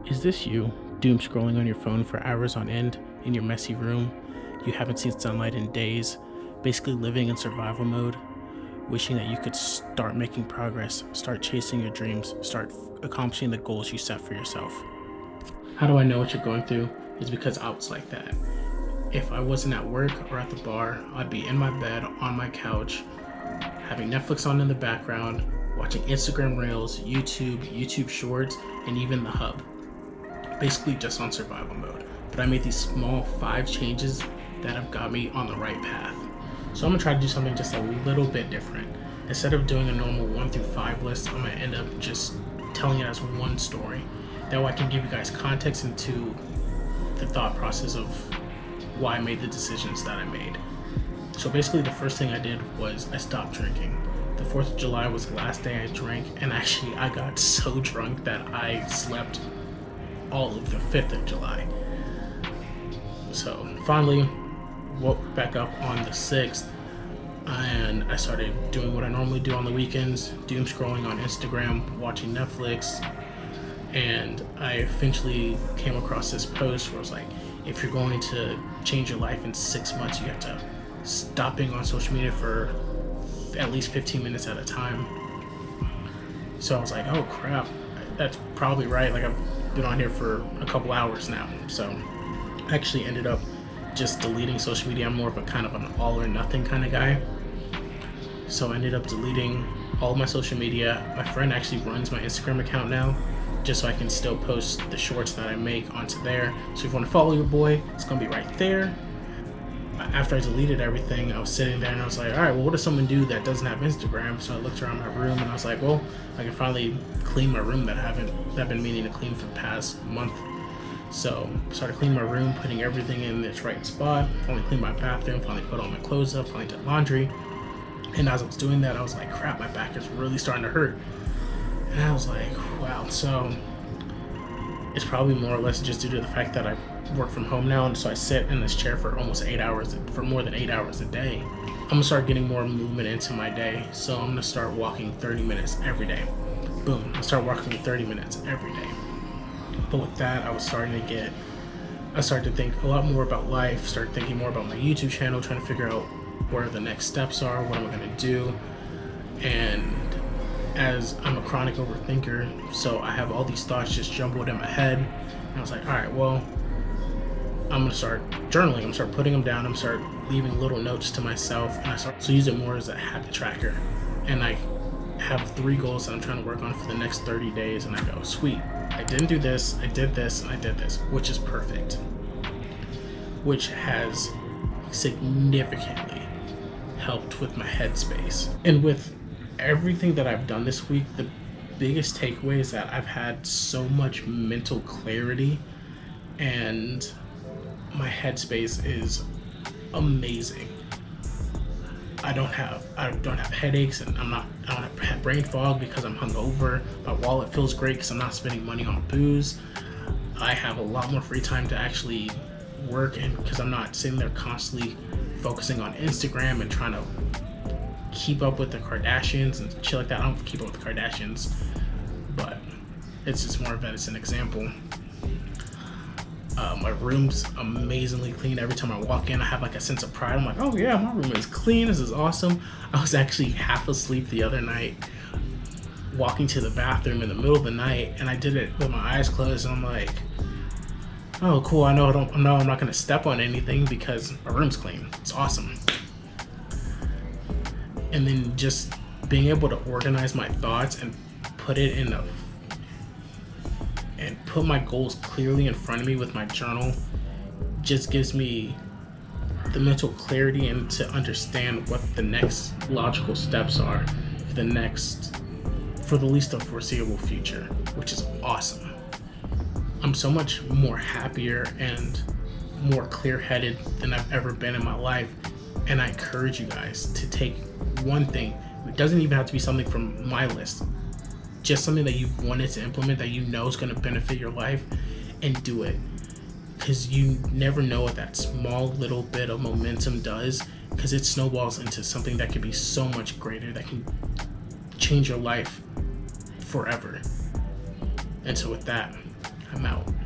Is this you, doom scrolling on your phone for hours on end in your messy room? You haven't seen sunlight in days, basically living in survival mode, wishing that you could start making progress, start chasing your dreams, start accomplishing the goals you set for yourself. How do I know what you're going through? It's because I was like that. If I wasn't at work or at the bar, I'd be in my bed, on my couch, having Netflix on in the background, watching Instagram Reels, YouTube Shorts, and even the Hub. Basically just on survival mode. But I made these small 5 changes that have got me on the right path. So I'm gonna try to do something just a little bit different. Instead of doing a normal 1 through 5 list, I'm gonna end up just telling it as one story. That way I can give you guys context into the thought process of why I made the decisions that I made. So basically the first thing I did was I stopped drinking. The 4th of July was the last day I drank, and actually I got so drunk that I slept all of the 5th of July. So finally woke back up on the 6th, and I started doing what I normally do on the weekends, doom scrolling on Instagram, watching Netflix, and I eventually came across this post where it was like, if you're going to change your life in 6 months, you have to stop being on social media for at least 15 minutes at a time. So I was like, oh crap, that's probably right. Like, I've been on here for a couple hours now. So I actually ended up just deleting social media. I'm more of a kind of an all or nothing kind of guy. So I ended up deleting all of my social media. My friend actually runs my Instagram account now, just so I can still post the shorts that I make onto there. So if you want to follow your boy, it's gonna be right there. After I deleted everything, I was sitting there and I was like, all right, well, what does someone do that doesn't have Instagram? So I looked around my room and I was like, well, I can finally clean my room that I've been meaning to clean for the past month. So I started cleaning my room, putting everything in its right spot. Finally cleaned my bathroom, finally put all my clothes up, finally did laundry. And as I was doing that, I was like, crap, my back is really starting to hurt. And I was like, wow. So it's probably more or less just due to the fact that I work from home now, and so I sit in this chair for almost 8 hours, for more than 8 hours a day. I'm gonna start getting more movement into my day, so I'm gonna start walking 30 minutes every day. Boom, I start walking 30 minutes every day. But with that, I started to think a lot more about life, started thinking more about my YouTube channel, trying to figure out where the next steps are, what am I gonna do. And as I'm a chronic overthinker, so I have all these thoughts just jumbled in my head. And I was like, all right, well, I'm gonna start journaling. I'm gonna start putting them down. I'm gonna start leaving little notes to myself, and I start to use it more as a habit tracker. And I have 3 goals that I'm trying to work on for the next 30 days, and I go, sweet, I didn't do this, I did this, and I did this, which is perfect. Which has significantly helped with my headspace. And with everything that I've done this week, the biggest takeaway is that I've had so much mental clarity, and my headspace is amazing. I don't have headaches, and I don't have brain fog because I'm hungover. My wallet feels great because I'm not spending money on booze. I have a lot more free time to actually work, and because I'm not sitting there constantly focusing on Instagram and trying to keep up with the Kardashians and shit like that. I don't keep up with the Kardashians, but it's just more of as an example. My room's amazingly clean. Every time I walk in, I have like a sense of pride. I'm like, oh yeah, my room is clean. This is awesome. I was actually half asleep the other night, walking to the bathroom in the middle of the night, and I did it with my eyes closed. And I'm like, oh cool. I know I'm not gonna step on anything because my room's clean. It's awesome. And then just being able to organize my thoughts and put my goals clearly in front of me with my journal just gives me the mental clarity and to understand what the next logical steps are for the least of foreseeable future, which is awesome. I'm so much more happier and more clear-headed than I've ever been in my life, and I encourage you guys to take one thing. It doesn't even have to be something from my list, just something that you've wanted to implement that you know is going to benefit your life, and do it, because you never know what that small little bit of momentum does, because it snowballs into something that can be so much greater, that can change your life forever. And so with that, I'm I'm out.